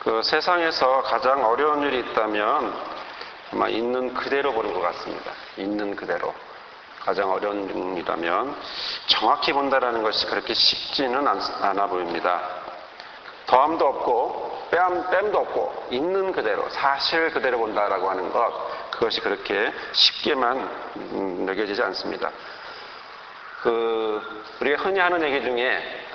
그 세상에서 가장 어려운 일이 있다면 아마 있는 그대로 보는 것 같습니다. 있는 그대로. 가장 어려운 일이라면 정확히 본다라는 것이 그렇게 쉽지는 않아 보입니다. 더함도 없고 뺨도 없고 있는 그대로 사실 그대로 본다라고 하는 것, 그것이 그렇게 쉽게만 느껴지지 않습니다. 우리가 흔히 하는 얘기 중에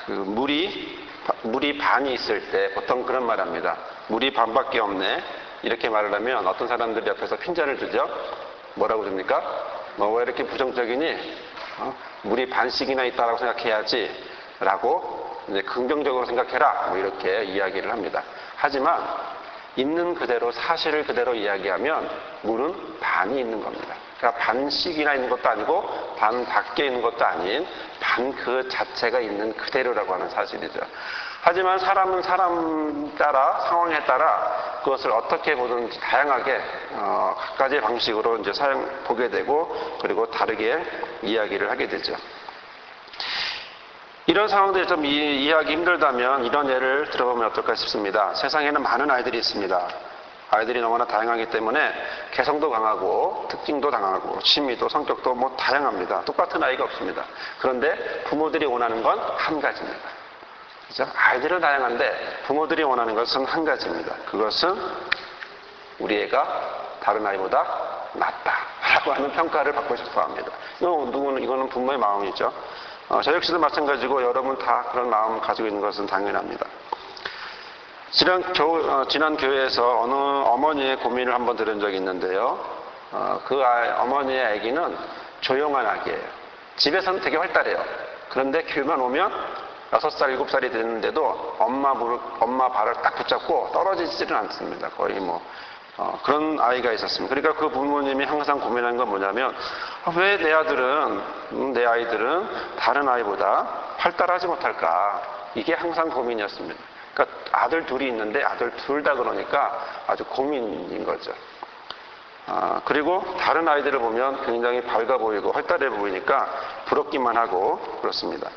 물이 반이 있을 때 보통 그런 말 합니다. 물이 반밖에 없네. 이렇게 말을 하면 어떤 사람들이 옆에서 핀잔을 주죠. 뭐라고 줍니까? 너 왜 이렇게 부정적이니? 물이 반씩이나 있다라고 생각해야지 라고 이제 긍정적으로 생각해라, 뭐 이렇게 이야기를 합니다. 하지만 있는 그대로 사실을 그대로 이야기하면 물은 반이 있는 겁니다. 그러니까 반씩이나 있는 것도 아니고 반 밖에 있는 것도 아닌 반 그 자체가 있는 그대로라고 하는 사실이죠. 하지만 사람은 사람 따라, 상황에 따라 그것을 어떻게 보든지 다양하게 각가지 방식으로 이제 보게 되고, 그리고 다르게 이야기를 하게 되죠. 이런 상황들이 좀 이해하기 힘들다면 이런 예를 들어보면 어떨까 싶습니다. 세상에는 많은 아이들이 있습니다. 아이들이 너무나 다양하기 때문에 개성도 강하고 특징도 강하고 취미도 성격도 뭐 다양합니다. 똑같은 아이가 없습니다. 그런데 부모들이 원하는 건 한 가지입니다. 그죠? 아이들은 다양한데 부모들이 원하는 것은 한 가지입니다. 그것은 우리 애가 다른 아이보다 낫다라고 하는 평가를 받고 싶어 합니다. 이거는 부모의 마음이죠. 저 역시도 마찬가지고 여러분 다 그런 마음을 가지고 있는 것은 당연합니다. 지난 교회에서 어느 어머니의 고민을 한번 들은 적이 있는데요. 어머니의 아기는 조용한 아기예요. 집에서는 되게 활달해요. 그런데 교회만 오면 6살, 7살이 됐는데도 엄마 발을 딱 붙잡고 떨어지지는 않습니다. 거의 그런 아이가 있었습니다. 그러니까 그 부모님이 항상 고민하는 건 뭐냐면, 왜 내 아이들은 다른 아이보다 활달하지 못할까? 이게 항상 고민이었습니다. 그러니까 아들 둘이 있는데 아들 둘 다 그러니까 아주 고민인 거죠. 그리고 다른 아이들을 보면 굉장히 밝아 보이고 활달해 보이니까 부럽기만 하고 그렇습니다.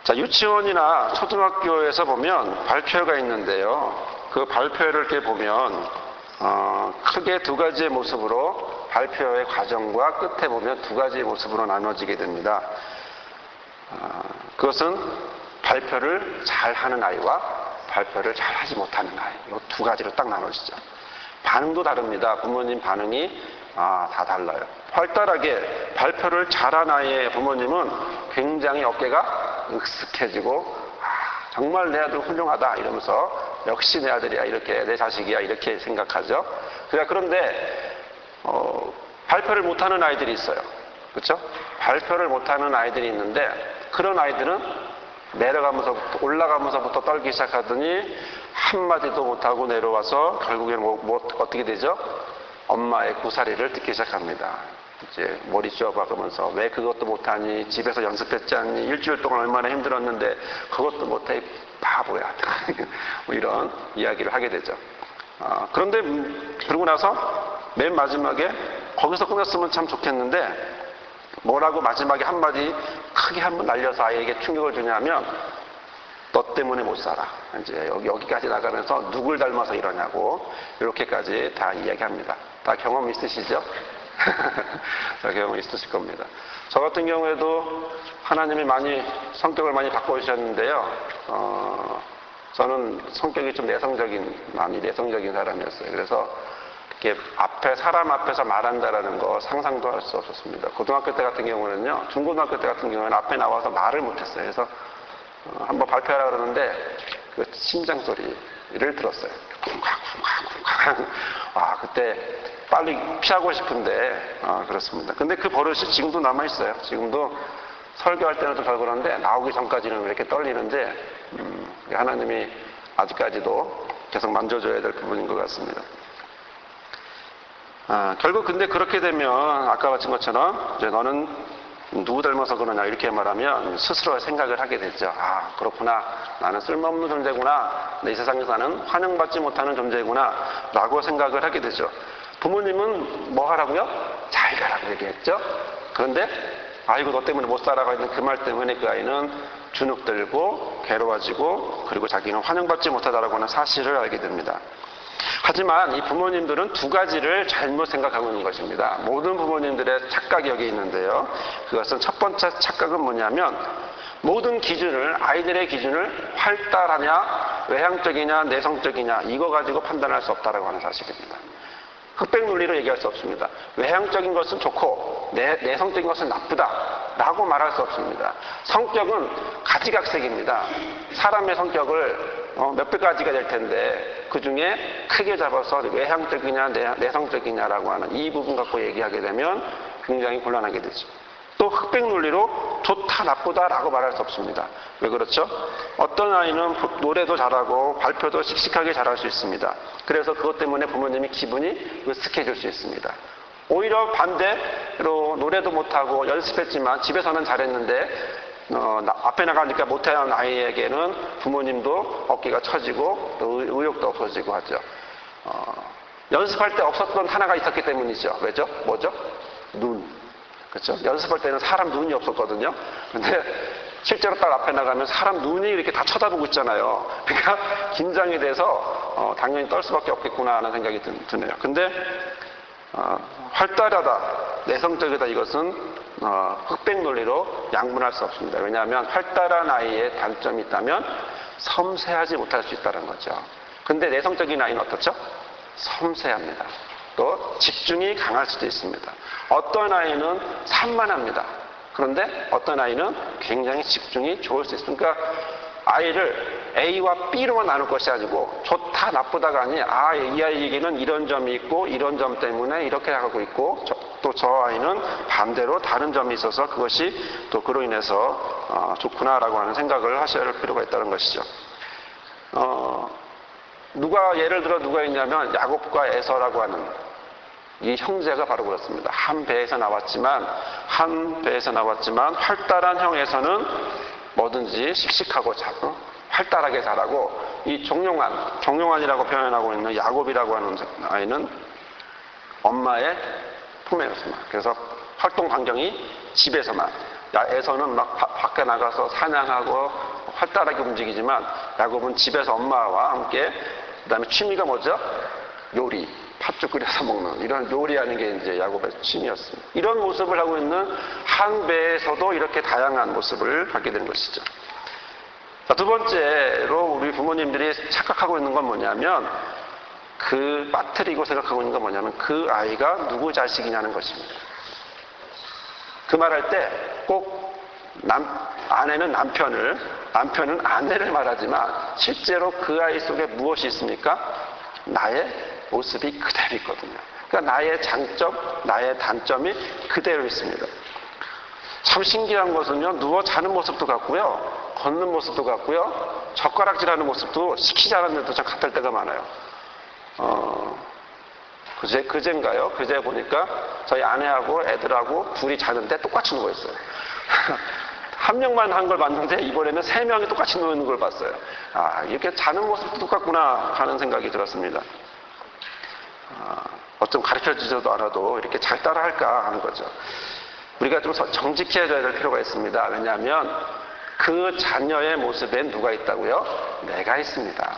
자, 유치원이나 초등학교에서 보면 발표회가 있는데요. 그 발표회를 이렇게 보면 크게 두 가지의 모습으로 발표의 과정과 끝에 보면 두 가지의 모습으로 나눠지게 됩니다. 그것은 발표를 잘하는 아이와 발표를 잘하지 못하는 아이, 이 두 가지로 딱 나눠지죠. 반응도 다릅니다. 부모님 반응이 다 달라요. 활달하게 발표를 잘한 아이의 부모님은 굉장히 어깨가 으쓱해지고 정말 내 아들 훌륭하다 이러면서 역시 내 아들이야, 이렇게 내 자식이야 이렇게 생각하죠. 그런데 발표를 못하는 아이들이 있어요. 그렇죠? 발표를 못하는 아이들이 있는데 그런 아이들은 올라가면서부터 떨기 시작하더니 한마디도 못하고 내려와서 결국에는 어떻게 되죠? 엄마의 구사리를 듣기 시작합니다. 이제 머리 쥐어박으면서 왜 그것도 못하니? 집에서 연습했지 않니? 일주일 동안 얼마나 힘들었는데 그것도 못해? 바보야. 뭐 이런 이야기를 하게 되죠. 그런데 그러고 나서 맨 마지막에 거기서 끝났으면 참 좋겠는데 뭐라고 마지막에 한마디 크게 한번 날려서 아이에게 충격을 주냐면, 너 때문에 못 살아. 이제 여기까지 나가면서 누굴 닮아서 이러냐고 이렇게까지 다 이야기합니다. 다 경험 있으시죠? 다 경험 있으실 겁니다. 저 같은 경우에도 하나님이 성격을 많이 바꿔주셨는데요. 저는 성격이 좀 많이 내성적인 사람이었어요. 그래서 이렇게 사람 앞에서 말한다라는 거 상상도 할 수 없었습니다. 고등학교 때 같은 경우는요, 중고등학교 때 같은 경우는 앞에 나와서 말을 못했어요. 그래서 한번 발표하라 그러는데 그 심장 소리를 들었어요. 쿵쾅쿵쾅쿵쾅. 그때 빨리 피하고 싶은데 그렇습니다. 근데 그 버릇이 지금도 남아 있어요. 지금도 설교할 때는 좀 덜 그런데 나오기 전까지는 이렇게 떨리는데 하나님이 아직까지도 계속 만져줘야 될 부분인 것 같습니다. 결국 근데 그렇게 되면 아까 말씀 것처럼 이제 너는 누구 닮아서 그러냐 이렇게 말하면 스스로 생각을 하게 되죠. 그렇구나. 나는 쓸모없는 존재구나. 내 세상에서는 환영받지 못하는 존재구나 라고 생각을 하게 되죠. 부모님은 뭐 하라고요? 잘 가라고 얘기했죠. 그런데 아이고 너 때문에 못 살아가 있는 그 말 때문에 그 아이는 주눅들고 괴로워지고 그리고 자기는 환영받지 못하다라고 하는 사실을 알게 됩니다. 하지만 이 부모님들은 두 가지를 잘못 생각하고 있는 것입니다. 모든 부모님들의 착각이 여기 있는데요. 그것은 첫 번째 착각은 뭐냐면 모든 기준을, 아이들의 기준을 활달하냐, 외향적이냐, 내성적이냐 이거 가지고 판단할 수 없다라고 하는 사실입니다. 흑백 논리로 얘기할 수 없습니다. 외향적인 것은 좋고 내성적인 것은 나쁘다라고 말할 수 없습니다. 성격은 가지각색입니다. 사람의 성격을 몇백 가지가 될 텐데 그 중에 크게 잡아서 외향적이냐 내성적이냐라고 하는 이 부분 갖고 얘기하게 되면 굉장히 곤란하게 되죠. 또 흑백 논리로 좋다 나쁘다라고 말할 수 없습니다. 왜 그렇죠? 어떤 아이는 노래도 잘하고 발표도 씩씩하게 잘할 수 있습니다. 그래서 그것 때문에 부모님이 기분이 으쓱해질 수 있습니다. 오히려 반대로 노래도 못하고 연습했지만 집에서는 잘했는데 앞에 나가니까 못하는 아이에게는 부모님도 어깨가 처지고 또 의욕도 없어지고 하죠. 연습할 때 없었던 하나가 있었기 때문이죠. 왜죠? 뭐죠? 눈. 그렇죠? 연습할 때는 사람 눈이 없었거든요. 근데 실제로 딱 앞에 나가면 사람 눈이 이렇게 다 쳐다보고 있잖아요. 그러니까 긴장이 돼서 당연히 떨 수밖에 없겠구나 하는 생각이 드네요. 근데 활달하다, 내성적이다 이것은 흑백 논리로 양분할 수 없습니다. 왜냐하면 활달한 아이의 단점이 있다면 섬세하지 못할 수 있다는 거죠. 근데 내성적인 아이는 어떻죠? 섬세합니다. 또 집중이 강할 수도 있습니다. 어떤 아이는 산만합니다. 그런데 어떤 아이는 굉장히 집중이 좋을 수 있습니다. 그러니까 아이를 A와 B로만 나눌 것이 아니고 좋다 나쁘다가 아니라 이 아이에게는 이런 점이 있고 이런 점 때문에 이렇게 하고 있고 또 저 아이는 반대로 다른 점이 있어서 그것이 또 그로 인해서 좋구나라고 하는 생각을 하셔야 할 필요가 있다는 것이죠. 예를 들어 누가 있냐면 야곱과 에서라고 하는 이 형제가 바로 그렇습니다. 한 배에서 나왔지만 활달한 형 에서는 뭐든지 씩씩하고 활달하게 자라고 이 종용환이라고 표현하고 있는 야곱이라고 하는 아이는 엄마의 품에였습니다. 그래서 활동 환경이 집에서만, 에서는 막 밖에 나가서 사냥하고 활달하게 움직이지만 야곱은 집에서 엄마와 함께, 그 다음에 취미가 뭐죠? 요리, 팥죽 끓여서 먹는 이런 요리하는 게 이제 야곱의 취미였습니다. 이런 모습을 하고 있는 한 배에서도 이렇게 다양한 모습을 갖게 되는 것이죠. 자, 두 번째로 우리 부모님들이 착각하고 있는 건 뭐냐면 빠뜨리고 생각하고 있는 건 뭐냐면 그 아이가 누구 자식이냐는 것입니다. 그 말할 때 꼭 아내는 남편은 아내를 말하지만 실제로 그 아이 속에 무엇이 있습니까? 나의 모습이 그대로 있거든요. 그러니까 나의 장점, 나의 단점이 그대로 있습니다. 참 신기한 것은요, 누워 자는 모습도 같고요, 걷는 모습도 같고요, 젓가락질하는 모습도 시키지 않았는데도 참 같을 때가 많아요. 그제인가요? 그제 보니까 저희 아내하고 애들하고 둘이 자는데 똑같이 누워있어요. 한 명만 한 걸 봤는데 이번에는 3명이 똑같이 누워있는 걸 봤어요. 이렇게 자는 모습도 똑같구나 하는 생각이 들었습니다. 어쩜 가르쳐주지도 않아도 이렇게 잘 따라할까 하는 거죠. 우리가 좀 정직해져야 될 필요가 있습니다. 왜냐하면 그 자녀의 모습엔 누가 있다고요? 내가 있습니다.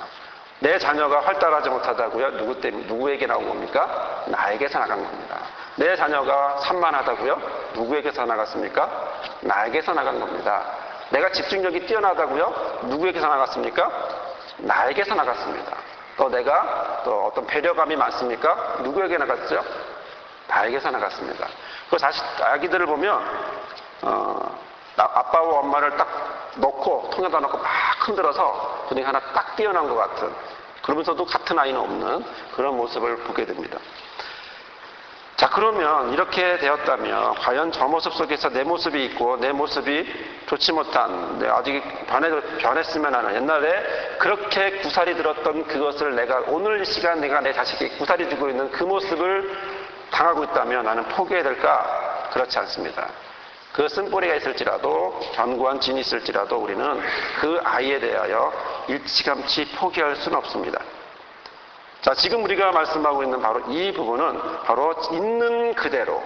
내 자녀가 활달하지 못하다고요? 누구에게 나온 겁니까? 나에게서 나간 겁니다. 내 자녀가 산만하다고요? 누구에게서 나갔습니까? 나에게서 나간 겁니다. 내가 집중력이 뛰어나다고요? 누구에게서 나갔습니까? 나에게서 나갔습니다. 또 내가 또 어떤 배려감이 많습니까? 누구에게 나갔죠? 나에게서 나갔습니다. 그 아기들을 보면 아빠와 엄마를 딱 놓고 통에다 놓고 막 흔들어서 분이 하나 딱 뛰어난 것 같은, 그러면서도 같은 아이는 없는 그런 모습을 보게 됩니다. 자, 그러면 이렇게 되었다면 과연 저 모습 속에서 내 모습이 있고 내 모습이 좋지 못한, 아직 변했으면 하는, 옛날에 그렇게 구살이 들었던 그것을 내가 오늘 이 시간 내가 내 자식에게 구살이 주고 있는 그 모습을 당하고 있다면 나는 포기해야 될까? 그렇지 않습니다. 그 쓴뿌리가 있을지라도 견고한 진이 있을지라도 우리는 그 아이에 대하여 일찌감치 포기할 수는 없습니다. 자, 지금 우리가 말씀하고 있는 바로 이 부분은 바로 있는 그대로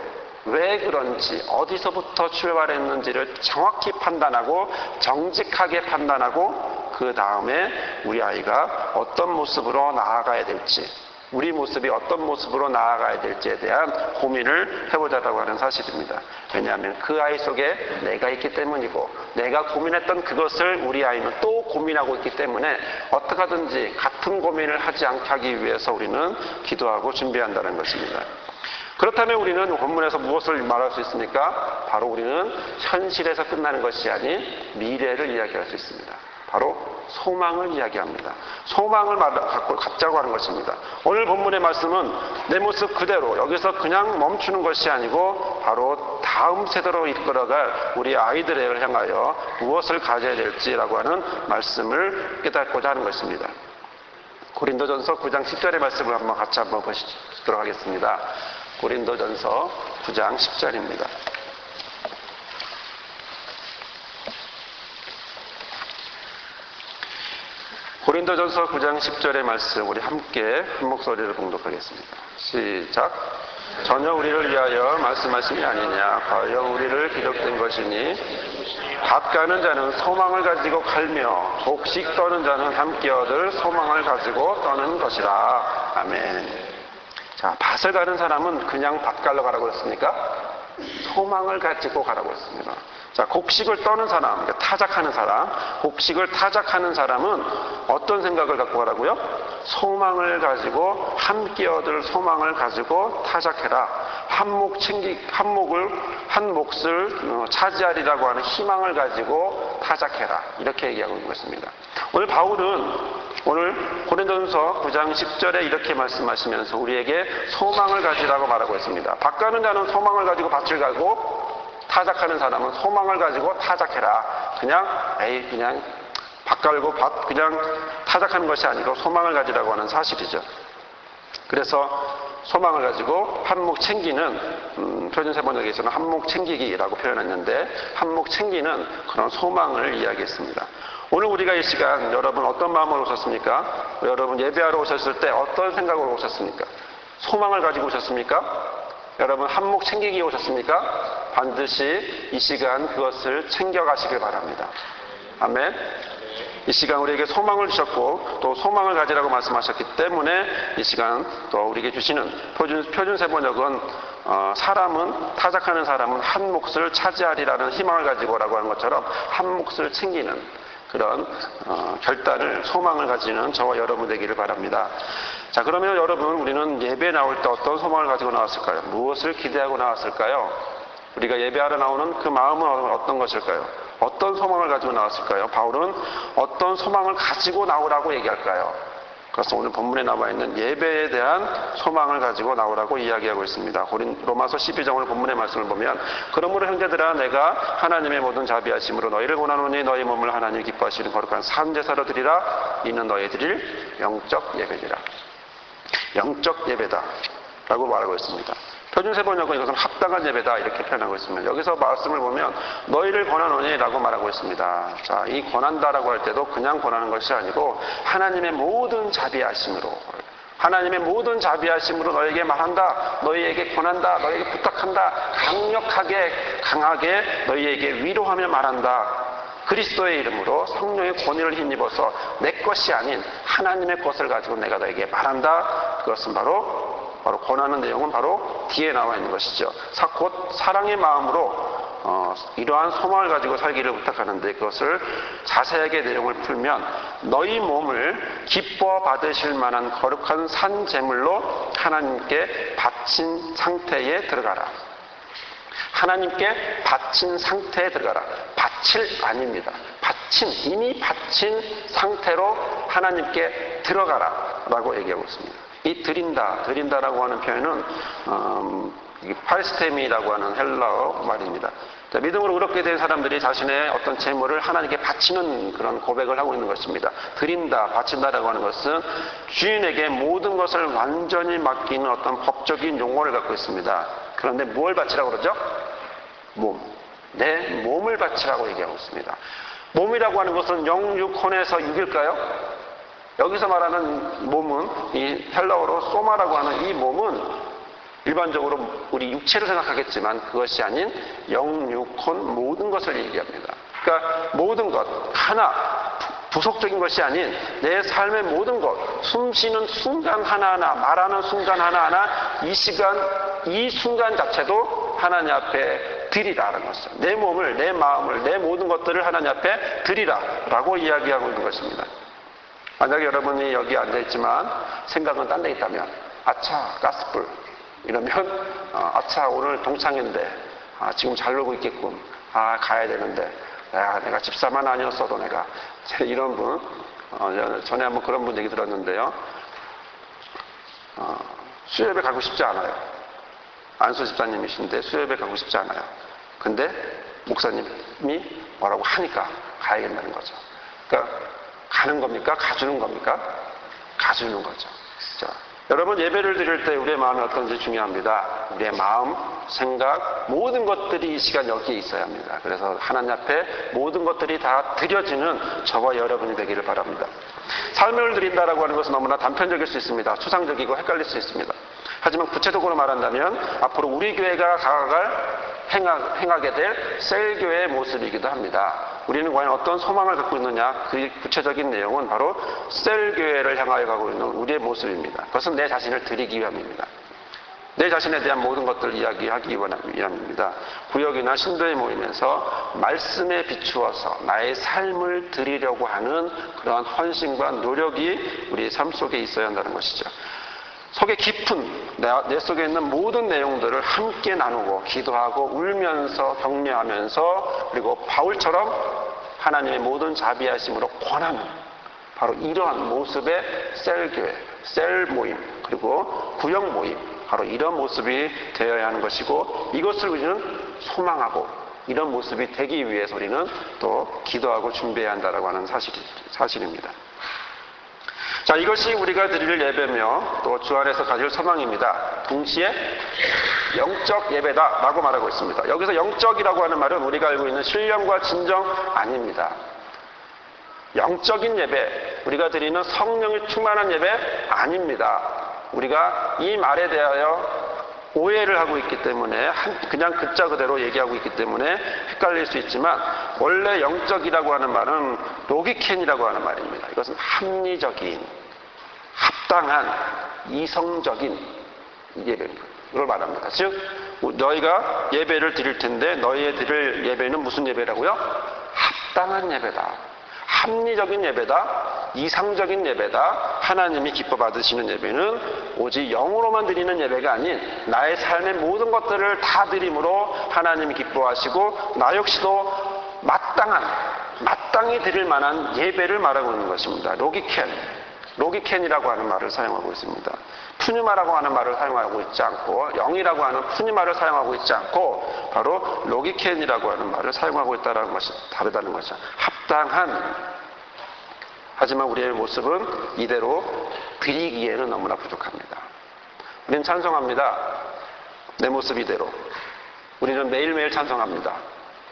왜 그런지, 어디서부터 출발했는지를 정확히 판단하고 정직하게 판단하고 그 다음에 우리 아이가 어떤 모습으로 나아가야 될지, 우리 모습이 어떤 모습으로 나아가야 될지에 대한 고민을 해보자라고 하는 사실입니다. 왜냐하면 그 아이 속에 내가 있기 때문이고, 내가 고민했던 그것을 우리 아이는 또 고민하고 있기 때문에 어떻게 하든지 같은 고민을 하지 않게 하기 위해서 우리는 기도하고 준비한다는 것입니다. 그렇다면 우리는 본문에서 무엇을 말할 수 있습니까? 바로 우리는 현실에서 끝나는 것이 아닌 미래를 이야기할 수 있습니다. 바로 소망을 이야기합니다. 소망을 갖자고 하는 것입니다. 오늘 본문의 말씀은 내 모습 그대로 여기서 그냥 멈추는 것이 아니고 바로 다음 세대로 이끌어갈 우리 아이들을 향하여 무엇을 가져야 될지라고 하는 말씀을 깨닫고자 하는 것입니다. 고린도전서 9장 10절의 말씀을 같이 한번 보시도록 하겠습니다. 고린도전서 9장 10절입니다. 고린도전서 9장 10절의 말씀 우리 함께 한 목소리를 봉독하겠습니다. 시작. 전혀 우리를 위하여 말씀하심이 아니냐. 과연 우리를 기록된 것이니 밭 가는 자는 소망을 가지고 갈며 곡식 떠는 자는 함께 얻을 소망을 가지고 떠는 것이라. 아멘. 자, 밭을 가는 사람은 그냥 밭 가러 가라고 했습니까? 소망을 가지고 가라고 했습니다. 자, 곡식을 떠는 사람, 타작하는 사람, 곡식을 타작하는 사람은 어떤 생각을 갖고 가라고요? 소망을 가지고 함께 얻을 소망을 가지고 타작해라. 한 몫을 차지하리라고 하는 희망을 가지고 타작해라. 이렇게 얘기하고 있는 것입니다. 오늘 바울은 오늘 고린도전서 9장 10절에 이렇게 말씀하시면서 우리에게 소망을 가지라고 말하고 있습니다. 밭 가는 자는 소망을 가지고 밭을 가고 타작하는 사람은 소망을 가지고 타작해라. 그냥 밭 갈고 밭 그냥 타작하는 것이 아니고 소망을 가지라고 하는 사실이죠. 그래서 소망을 가지고 한몫 챙기는 표준세번역에서는 한몫 챙기기라고 표현했는데 한몫 챙기는 그런 소망을 이야기했습니다. 오늘 우리가 이 시간 여러분 어떤 마음으로 오셨습니까? 여러분 예배하러 오셨을 때 어떤 생각으로 오셨습니까? 소망을 가지고 오셨습니까? 여러분 한몫 챙기기 오셨습니까? 반드시 이 시간 그것을 챙겨가시길 바랍니다. 아멘. 이 시간 우리에게 소망을 주셨고 또 소망을 가지라고 말씀하셨기 때문에 이 시간 또 우리에게 주시는 표준세번역은 사람은 타작하는 사람은 한 몫을 차지하리라는 희망을 가지고라고 하는 것처럼 한 몫을 챙기는 그런 결단을 소망을 가지는 저와 여러분 되기를 바랍니다. 자, 그러면 여러분 우리는 예배 나올 때 어떤 소망을 가지고 나왔을까요? 무엇을 기대하고 나왔을까요? 우리가 예배하러 나오는 그 마음은 어떤 것일까요? 어떤 소망을 가지고 나왔을까요? 바울은 어떤 소망을 가지고 나오라고 얘기할까요? 그래서 오늘 본문에 나와 있는 예배에 대한 소망을 가지고 나오라고 이야기하고 있습니다. 로마서 12장 오늘 본문의 말씀을 보면 그러므로 형제들아 내가 하나님의 모든 자비하심으로 너희를 원하노니 너희 몸을 하나님 기뻐하시는 거룩한 산제사로 드리라. 이는 너희 드릴 영적 예배니라. 영적 예배다 라고 말하고 있습니다. 표준세번역은 이것은 합당한 예배다 이렇게 표현하고 있습니다. 여기서 말씀을 보면 너희를 권하노니 라고 말하고 있습니다. 자, 이 권한다라고 할 때도 그냥 권하는 것이 아니고 하나님의 모든 자비하심으로 하나님의 모든 자비하심으로 너에게 말한다, 너희에게 권한다, 너희에게 부탁한다, 강하게 너희에게 위로하며 말한다. 그리스도의 이름으로 성령의 권위를 힘입어서 내 것이 아닌 하나님의 것을 가지고 내가 너에게 말한다. 그것은 바로 권하는 내용은 바로 뒤에 나와 있는 것이죠. 곧 사랑의 마음으로 이러한 소망을 가지고 살기를 부탁하는데 그것을 자세하게 내용을 풀면 너희 몸을 기뻐 받으실 만한 거룩한 산 제물로 하나님께 바친 상태에 들어가라. 하나님께 바친 상태에 들어가라. 바칠 아닙니다. 이미 바친 상태로 하나님께 들어가라 라고 얘기하고 있습니다. 이 드린다라고 하는 표현은 파리스테미라고 하는 헬라어 말입니다. 자, 믿음으로 의롭게 된 사람들이 자신의 어떤 재물을 하나님께 바치는 그런 고백을 하고 있는 것입니다. 드린다, 바친다라고 하는 것은 주인에게 모든 것을 완전히 맡기는 어떤 법적인 용어를 갖고 있습니다. 그런데 뭘 바치라고 그러죠? 내 몸을 바치라고 얘기하고 있습니다. 몸이라고 하는 것은 영육혼에서 육일까요? 여기서 말하는 몸은 이 헬라어로 소마라고 하는 이 몸은 일반적으로 우리 육체를 생각하겠지만 그것이 아닌 영육혼 모든 것을 얘기합니다. 그러니까 모든 것 하나 부속적인 것이 아닌 내 삶의 모든 것, 숨 쉬는 순간 하나하나, 말하는 순간 하나하나, 이 시간, 이 순간 자체도 하나님 앞에 드리라는 것이죠. 내 몸을, 내 마음을, 내 모든 것들을 하나님 앞에 드리라라고 이야기하고 있는 것입니다. 만약에 여러분이 여기 앉아있지만 생각은 딴 데 있다면, 아차 가스불 이러면 아차 오늘 동창인데 지금 잘 놀고 있겠군, 가야 되는데 내가 집사만 아니었어도 내가, 이런 분, 전에 한번 그런 분 얘기 들었는데요. 수협에 가고 싶지 않아요. 안수 집사님이신데 수협에 가고 싶지 않아요. 근데 목사님이 뭐라고 하니까 가야겠다는 거죠. 그러니까 가는 겁니까? 가주는 겁니까? 가주는 거죠. 자, 여러분 예배를 드릴 때 우리의 마음이 어떤지 중요합니다. 우리의 마음, 생각, 모든 것들이 이 시간 여기에 있어야 합니다. 그래서 하나님 앞에 모든 것들이 다 드려지는 저와 여러분이 되기를 바랍니다. 삶을 드린다라고 하는 것은 너무나 단편적일 수 있습니다. 추상적이고 헷갈릴 수 있습니다. 하지만 구체적으로 말한다면 앞으로 우리 교회가 행하게 될 셀교회의 모습이기도 합니다. 우리는 과연 어떤 소망을 갖고 있느냐, 그 구체적인 내용은 바로 셀교회를 향하여 가고 있는 우리의 모습입니다. 그것은 내 자신을 드리기 위함입니다. 내 자신에 대한 모든 것들을 이야기하기 위함입니다. 구역이나 신도에 모이면서 말씀에 비추어서 나의 삶을 드리려고 하는 그러한 헌신과 노력이 우리의 삶 속에 있어야 한다는 것이죠. 속에 깊은 내 속에 있는 모든 내용들을 함께 나누고 기도하고 울면서 격려하면서, 그리고 바울처럼 하나님의 모든 자비하심으로 권하는 바로 이러한 모습의 셀교회, 셀 모임, 그리고 구역 모임, 바로 이런 모습이 되어야 하는 것이고, 이것을 우리는 소망하고 이런 모습이 되기 위해서 우리는 또 기도하고 준비해야 한다고 하는 사실입니다. 자, 이것이 우리가 드릴 예배며 또 주 안에서 가질 소망입니다. 동시에 영적 예배다라고 말하고 있습니다. 여기서 영적이라고 하는 말은 우리가 알고 있는 신령과 진정 아닙니다. 영적인 예배, 우리가 드리는 성령이 충만한 예배 아닙니다. 우리가 이 말에 대하여 오해를 하고 있기 때문에 그냥 글자 그대로 얘기하고 있기 때문에 헷갈릴 수 있지만, 원래 영적이라고 하는 말은 로기켄이라고 하는 말입니다. 이것은 합리적인, 합당한, 이성적인 예배입니다. 이걸 말합니다. 즉 너희가 예배를 드릴 텐데 너희의 드릴 예배는 무슨 예배라고요? 합당한 예배다, 합리적인 예배다, 이상적인 예배다. 하나님이 기뻐 받으시는 예배는 오직 영으로만 드리는 예배가 아닌 나의 삶의 모든 것들을 다 드림으로 하나님이 기뻐하시고 나 역시도 마땅히 드릴 만한 예배를 말하고 있는 것입니다. 로기켄이라고 하는 말을 사용하고 있습니다. 푸니마라고 하는 말을 사용하고 있지 않고, 영이라고 하는 푸니마를 사용하고 있지 않고 바로 로기켄이라고 하는 말을 사용하고 있다는 것이 다르다는 것이죠. 합당한. 하지만 우리의 모습은 이대로 드리기에는 너무나 부족합니다. 우리는 찬송합니다. 내 모습 이대로. 우리는 매일매일 찬송합니다.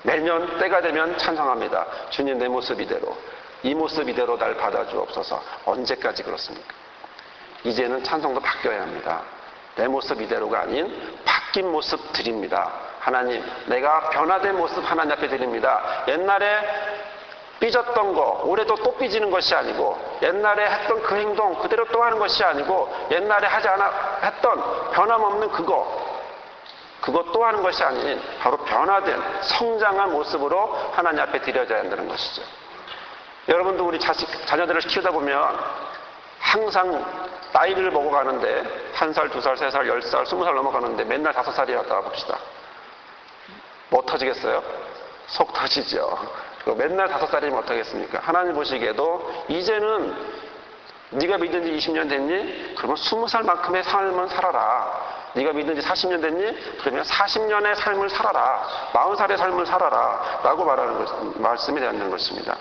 매년 때가 되면 찬송합니다. 주님, 내 모습 이대로. 이 모습 이대로 날 받아주옵소서. 언제까지 그렇습니까? 이제는 찬송도 바뀌어야 합니다. 내 모습 이대로가 아닌 바뀐 모습 드립니다. 하나님, 내가 변화된 모습 하나님 앞에 드립니다. 옛날에 삐졌던 거 올해도 또 삐지는 것이 아니고, 옛날에 했던 그 행동 그대로 또 하는 것이 아니고, 옛날에 하지 않아 했던 변함없는 그거 또 하는 것이 아닌 바로 변화된 성장한 모습으로 하나님 앞에 드려져야 한다는 것이죠. 여러분도 우리 자녀들을 키우다 보면 항상 나이를 먹어가는데 1살, 2살, 3살, 10살, 20살 넘어가는데 맨날 5살이었다 봅시다. 뭐 터지겠어요? 속 터지죠. 맨날 5살이면 어떡하겠습니까? 하나님 보시기에도 이제는 네가 믿은 지 20년 됐니? 그러면 20살만큼의 삶을 살아라. 네가 믿은 지 40년 됐니? 그러면 40년의 삶을 살아라. 40살의 삶을 살아라. 라고 말하는 말씀이 되는 것입니다.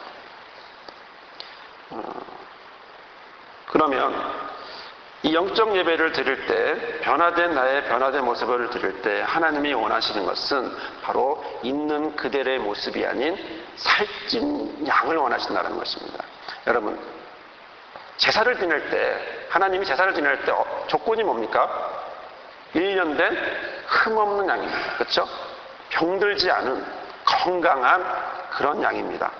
그러면 이 영적 예배를 드릴 때, 변화된 나의 변화된 모습을 드릴 때 하나님이 원하시는 것은 바로 있는 그대로의 모습이 아닌 살찐 양을 원하신다는 것입니다. 여러분, 제사를 지낼 때, 하나님이 제사를 지낼 때 조건이 뭡니까? 1년된 흠없는 양입니다. 그렇죠? 병들지 않은 건강한 그런 양입니다.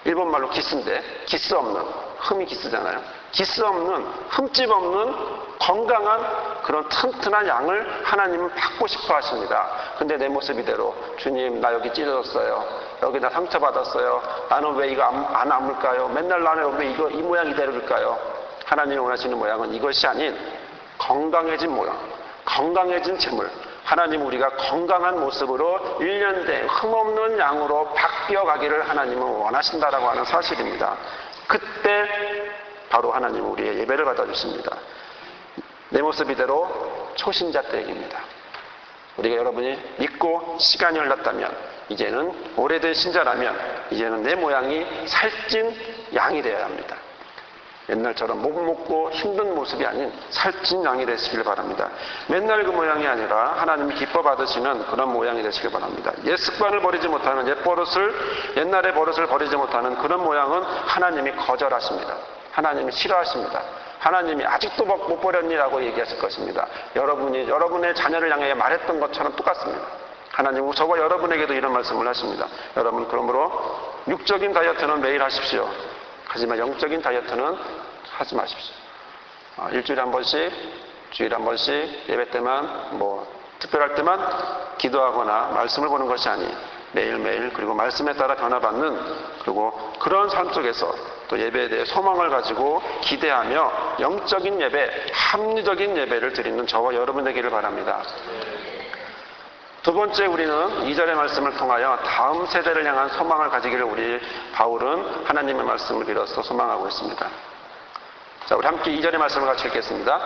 일본말로 기스인데 기스 없는, 흠이 기스잖아요. 기스 없는, 흠집 없는 건강한 그런 튼튼한 양을 하나님은 받고 싶어 하십니다. 근데 내 모습 이대로 주님 나 여기 찢어졌어요. 여기 나 상처받았어요. 나는 왜 이거 안 아물까요? 맨날 나는 왜 이거 이 모양 이대로일까요? 하나님이 원하시는 모양은 이것이 아닌 건강해진 모양, 건강해진 재물, 하나님 우리가 건강한 모습으로 1년 된 흠없는 양으로 바뀌어 가기를 하나님은 원하신다라고 하는 사실입니다. 그때 바로 하나님은 우리의 예배를 받아주십니다. 내 모습 이대로 초신자 때 얘기입니다. 우리가 여러분이 믿고 시간이 흘렀다면, 이제는 오래된 신자라면 이제는 내 모양이 살찐 양이 되어야 합니다. 옛날처럼 못 먹고 힘든 모습이 아닌 살찐 양이 되시길 바랍니다. 맨날 그 모양이 아니라 하나님이 기뻐 받으시는 그런 모양이 되시길 바랍니다. 옛 습관을 버리지 못하는 옛날의 버릇을 버리지 못하는 그런 모양은 하나님이 거절하십니다. 하나님이 싫어하십니다. 하나님이 아직도 못 버렸니라고 얘기하실 것입니다. 여러분이 여러분의 자녀를 향해 말했던 것처럼 똑같습니다. 하나님은 저와 여러분에게도 이런 말씀을 하십니다. 여러분 그러므로 육적인 다이어트는 매일 하십시오. 하지만 영적인 다이어트는 하지 마십시오. 일주일에 한 번씩, 주일에 한 번씩 예배 때만 특별할 때만 기도하거나 말씀을 보는 것이 아니 매일매일 그리고 말씀에 따라 변화받는 그리고 그런 삶 속에서 또 예배에 대해 소망을 가지고 기대하며 영적인 예배, 합리적인 예배를 드리는 저와 여러분 되기를 바랍니다. 두 번째 우리는 2절의 말씀을 통하여 다음 세대를 향한 소망을 가지기를 우리 바울은 하나님의 말씀을 빌어서 소망하고 있습니다. 자, 우리 함께 2절의 말씀을 같이 읽겠습니다.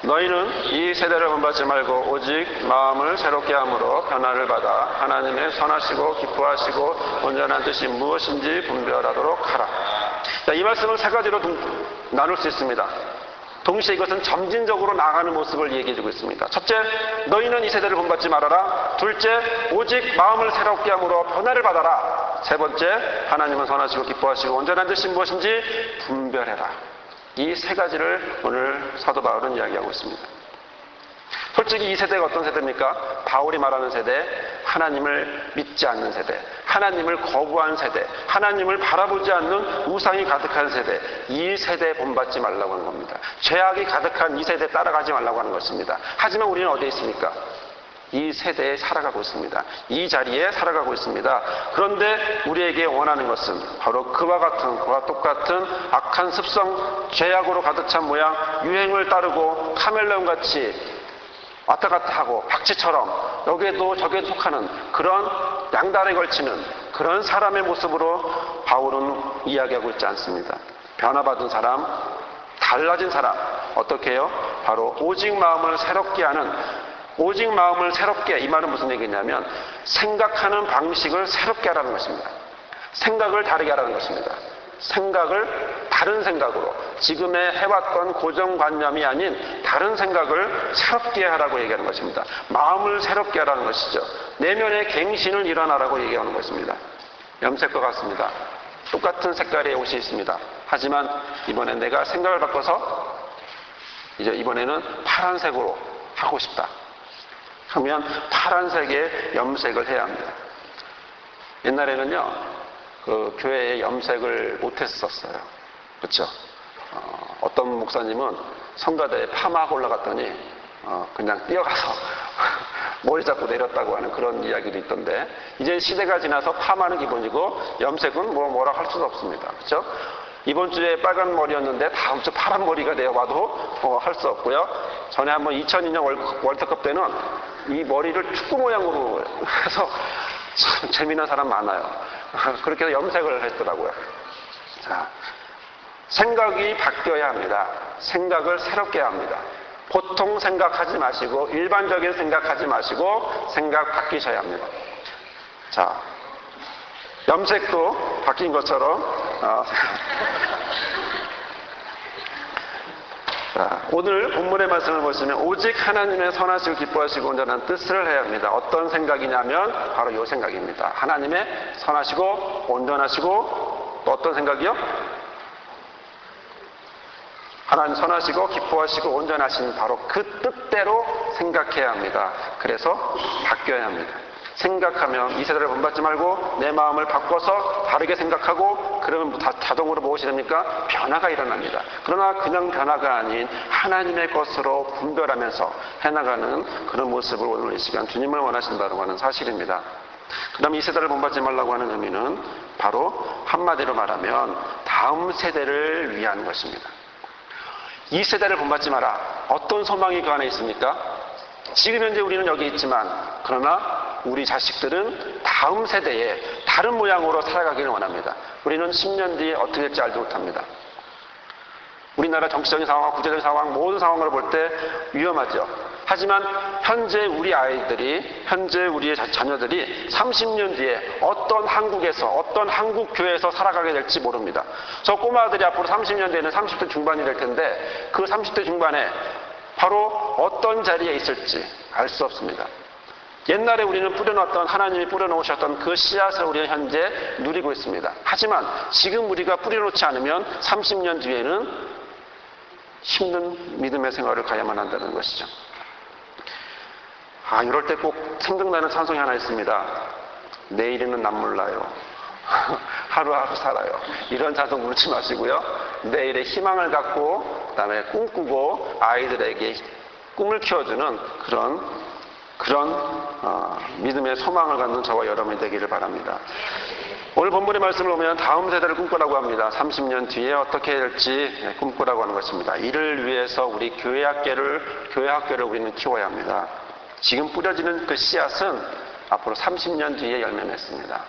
너희는 이 세대를 본받지 말고 오직 마음을 새롭게 함으로 변화를 받아 하나님의 선하시고 기뻐하시고 온전한 뜻이 무엇인지 분별하도록 하라. 자, 이 말씀을 세 가지로 나눌 수 있습니다. 동시에 이것은 점진적으로 나아가는 모습을 얘기해주고 있습니다. 첫째, 너희는 이 세대를 본받지 말아라. 둘째, 오직 마음을 새롭게 함으로 변화를 받아라. 세 번째, 하나님은 선하시고 기뻐하시고 온전한 뜻이 무엇인지 분별해라. 이 세 가지를 오늘 사도 바울은 이야기하고 있습니다. 솔직히 이 세대가 어떤 세대입니까? 바울이 말하는 세대, 하나님을 믿지 않는 세대, 하나님을 거부한 세대, 하나님을 바라보지 않는 우상이 가득한 세대, 이 세대에 본받지 말라고 하는 겁니다. 죄악이 가득한 이 세대에 따라가지 말라고 하는 것입니다. 하지만 우리는 어디에 있습니까? 이 세대에 살아가고 있습니다. 이 자리에 살아가고 있습니다. 그런데 우리에게 원하는 것은 바로 그와 똑같은 악한 습성, 죄악으로 가득 찬 모양, 유행을 따르고 카멜레온같이 왔다 갔다 하고 박쥐처럼 여기에도 저기에도 속하는 그런 양다리에 걸치는 그런 사람의 모습으로 바울은 이야기하고 있지 않습니다. 변화받은 사람, 달라진 사람, 어떻게 해요? 바로 오직 마음을 새롭게 하는, 오직 마음을 새롭게, 이 말은 무슨 얘기냐면 생각하는 방식을 새롭게 하라는 것입니다. 생각을 다르게 하라는 것입니다. 생각을 다른 생각으로, 지금의 해왔던 고정관념이 아닌 다른 생각을 새롭게 하라고 얘기하는 것입니다. 마음을 새롭게 하라는 것이죠. 내면의 갱신을 일어나라고 얘기하는 것입니다. 염색과 같습니다. 똑같은 색깔의 옷이 있습니다. 하지만 이번엔 내가 생각을 바꿔서 이번에는 파란색으로 하고 싶다. 그러면 파란색의 염색을 해야 합니다. 옛날에는요, 교회에 염색을 못했었어요. 그렇죠? 어떤 목사님은 성가대에 파마하고 올라갔더니 그냥 뛰어가서 머리 잡고 내렸다고 하는 그런 이야기도 있던데, 이제 시대가 지나서 파마는 기본이고 염색은 뭐라 할 수도 없습니다. 그렇죠? 이번 주에 빨간 머리였는데 다음 주 파란 머리가 되어봐도 할 수 없고요. 전에 한번 2002년 월드컵 때는 이 머리를 축구 모양으로 해서 참 재미난 사람 많아요. 그렇게 해서 염색을 했더라고요. 자, 생각이 바뀌어야 합니다. 생각을 새롭게 합니다. 보통 생각하지 마시고 일반적인 생각하지 마시고 생각 바뀌셔야 합니다. 자, 염색도 바뀐 것처럼 자, 오늘 본문의 말씀을 보시면 오직 하나님의 선하시고 기뻐하시고 온전한 뜻을 해야 합니다. 어떤 생각이냐면 바로 이 생각입니다. 하나님의 선하시고 온전하시고 또 어떤 생각이요? 하나님 선하시고 기뻐하시고 온전하신 바로 그 뜻대로 생각해야 합니다. 그래서 바뀌어야 합니다. 생각하면 이 세대를 본받지 말고 내 마음을 바꿔서 다르게 생각하고 그러면 자동으로 무엇이 됩니까? 변화가 일어납니다. 그러나 그냥 변화가 아닌 하나님의 것으로 분별하면서 해나가는 그런 모습을 오늘 이 시간 주님을 원하신다고 하는 사실입니다. 그 다음에 이 세대를 본받지 말라고 하는 의미는 바로 한마디로 말하면 다음 세대를 위한 것입니다. 이 세대를 본받지 마라. 어떤 소망이 그 안에 있습니까? 지금 현재 우리는 여기 있지만 그러나 우리 자식들은 다음 세대에 다른 모양으로 살아가기를 원합니다. 우리는 10년 뒤에 어떻게 될지 알지 못합니다. 우리나라 정치적인 상황, 국제적인 상황, 모든 상황을 볼 때 위험하죠. 하지만 현재 우리 아이들이, 현재 우리의 자녀들이 30년 뒤에 어떤 한국에서, 어떤 한국 교회에서 살아가게 될지 모릅니다. 저 꼬마들이 앞으로 30년 뒤에는 30대 중반이 될 텐데 그 30대 중반에 바로 어떤 자리에 있을지 알 수 없습니다. 옛날에 우리는 뿌려놓았던, 하나님이 뿌려놓으셨던 그 씨앗을 우리는 현재 누리고 있습니다. 하지만 지금 우리가 뿌려놓지 않으면 30년 뒤에는 힘든 믿음의 생활을 가야만 한다는 것이죠. 이럴 때 꼭 생각나는 찬송이 하나 있습니다. 내일은 난 몰라요. 하루하루 살아요. 이런 찬송 부르지 마시고요. 내일의 희망을 갖고, 그 다음에 꿈꾸고 아이들에게 꿈을 키워주는 그런 믿음의 소망을 갖는 저와 여러분이 되기를 바랍니다. 오늘 본문의 말씀을 보면 다음 세대를 꿈꾸라고 합니다. 30년 뒤에 어떻게 될지 꿈꾸라고 하는 것입니다. 이를 위해서 우리 교회 학교를 우리는 키워야 합니다. 지금 뿌려지는 그 씨앗은 앞으로 30년 뒤에 열매 맺습니다.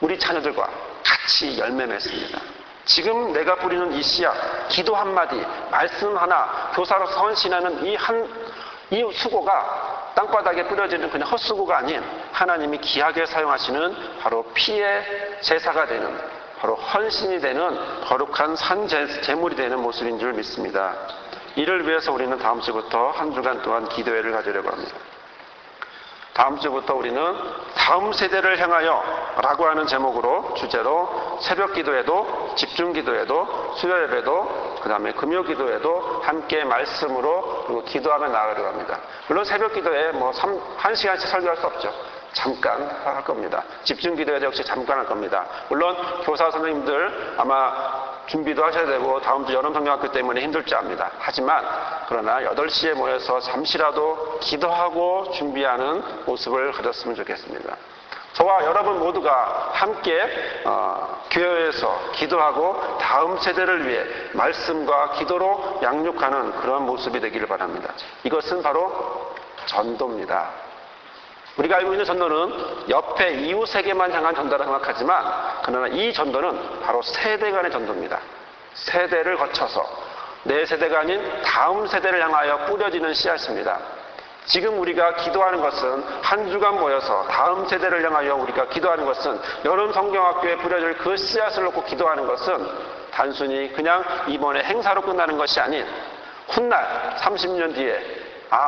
우리 자녀들과 같이 열매 맺습니다. 지금 내가 뿌리는 이 씨앗, 기도 한마디, 말씀 하나, 교사로서 헌신하는 이 수고가 땅바닥에 뿌려지는 그냥 헛수고가 아닌 하나님이 귀하게 사용하시는 바로 피의 제사가 되는, 바로 헌신이 되는 거룩한 산 제물이 되는 모습인 줄 믿습니다. 이를 위해서 우리는 다음 주부터 한 주간 동안 기도회를 가지려고 합니다. 다음 주부터 우리는 다음 세대를 향하여 라고 하는 제목으로 주제로 새벽 기도회도, 집중 기도회도, 수요 예배도, 그 다음에 금요 기도회도 함께 말씀으로 그리고 기도하며 나아가려고 합니다. 물론 새벽 기도회 1시간씩 설교할 수 없죠. 잠깐 할 겁니다. 집중 기도회도 역시 잠깐 할 겁니다. 물론 교사 선생님들 아마 준비도 하셔야 되고 다음 주 여름성경학교 때문에 힘들지 압니다. 하지만 그러나 8시에 모여서 잠시라도 기도하고 준비하는 모습을 가졌으면 좋겠습니다. 저와 여러분 모두가 함께 교회에서 기도하고 다음 세대를 위해 말씀과 기도로 양육하는 그런 모습이 되기를 바랍니다. 이것은 바로 전도입니다. 우리가 알고 있는 전도는 옆에 이웃에게만 향한 전도라 생각하지만 그러나 이 전도는 바로 세대 간의 전도입니다. 세대를 거쳐서 내 세대가 아닌 다음 세대를 향하여 뿌려지는 씨앗입니다. 지금 우리가 기도하는 것은 한 주간 모여서 다음 세대를 향하여 우리가 기도하는 것은 여름 성경학교에 뿌려질 그 씨앗을 놓고 기도하는 것은 단순히 그냥 이번에 행사로 끝나는 것이 아닌 훗날 30년 뒤에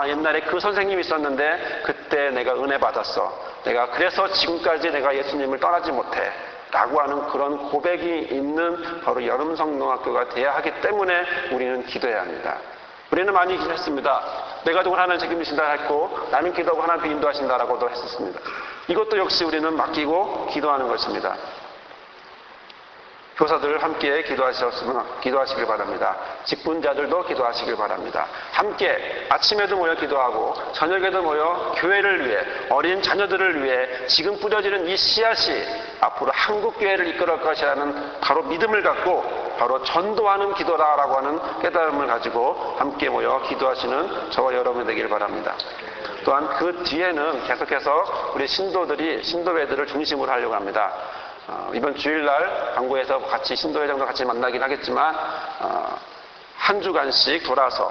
옛날에 그 선생님이 있었는데 그때 내가 은혜 받았어. 내가 그래서 지금까지 내가 예수님을 떠나지 못해. 라고 하는 그런 고백이 있는 바로 여름성경학교가 돼야 하기 때문에 우리는 기도해야 합니다. 우리는 많이 기도했습니다. 내 가족을 하나님 책임지신다 했고 나는 기도하고 하나님 인도하신다라고도 했었습니다. 이것도 역시 우리는 맡기고 기도하는 것입니다. 교사들 함께 기도하시길 바랍니다. 직분자들도 기도하시길 바랍니다. 함께 아침에도 모여 기도하고 저녁에도 모여 교회를 위해 어린 자녀들을 위해 지금 뿌려지는 이 씨앗이 앞으로 한국교회를 이끌어갈 것이라는 바로 믿음을 갖고 바로 전도하는 기도라라고 하는 깨달음을 가지고 함께 모여 기도하시는 저와 여러분이 되길 바랍니다. 또한 그 뒤에는 계속해서 우리 신도회들을 중심으로 하려고 합니다. 이번 주일날 강구에서 같이 신도회장도 같이 만나긴 하겠지만 한 주간씩 돌아서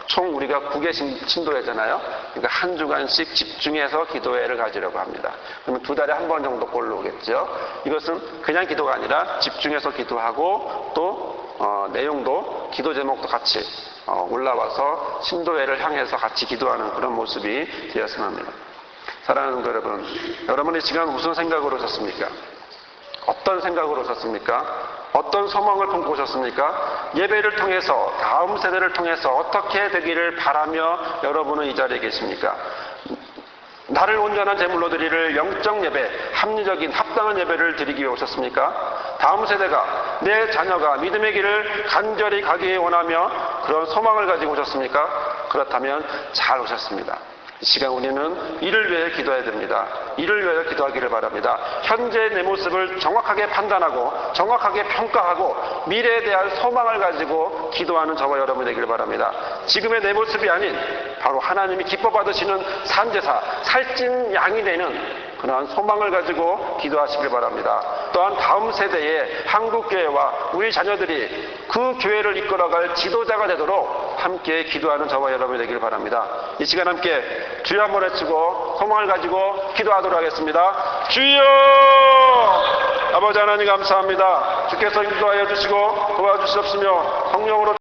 총 우리가 9개 신도회잖아요. 그러니까 한 주간씩 집중해서 기도회를 가지려고 합니다. 그러면 2달에 한 번 정도 꼴로 오겠죠. 이것은 그냥 기도가 아니라 집중해서 기도하고 또 내용도 기도 제목도 같이 올라와서 신도회를 향해서 같이 기도하는 그런 모습이 되었으면 합니다. 사랑하는 여러분, 여러분이 지금 무슨 생각으로 오셨습니까? 어떤 생각으로 오셨습니까? 어떤 소망을 품고 오셨습니까? 예배를 통해서 다음 세대를 통해서 어떻게 되기를 바라며 여러분은 이 자리에 계십니까? 나를 온전한 제물로 드리를 영적 예배, 합리적인 합당한 예배를 드리기 위해 오셨습니까? 다음 세대가 내 자녀가 믿음의 길을 간절히 가기 원하며 그런 소망을 가지고 오셨습니까? 그렇다면 잘 오셨습니다. 이 시간 우리는 이를 위해 기도해야 됩니다. 이를 위하여 기도하기를 바랍니다. 현재 내 모습을 정확하게 판단하고 정확하게 평가하고 미래에 대한 소망을 가지고 기도하는 저와 여러분이 되기를 바랍니다. 지금의 내 모습이 아닌 바로 하나님이 기뻐 받으시는 산제사, 살찐 양이 되는 그러한 소망을 가지고 기도하시길 바랍니다. 또한 다음 세대의 한국교회와 우리 자녀들이 그 교회를 이끌어갈 지도자가 되도록 함께 기도하는 저와 여러분이 되기를 바랍니다. 이 시간 함께 주여 한번 외치고 소망을 가지고 기도하도록 하겠습니다. 주여! 아버지 하나님 감사합니다. 주께서 인도하여 주시고 도와주시옵시며 성령으로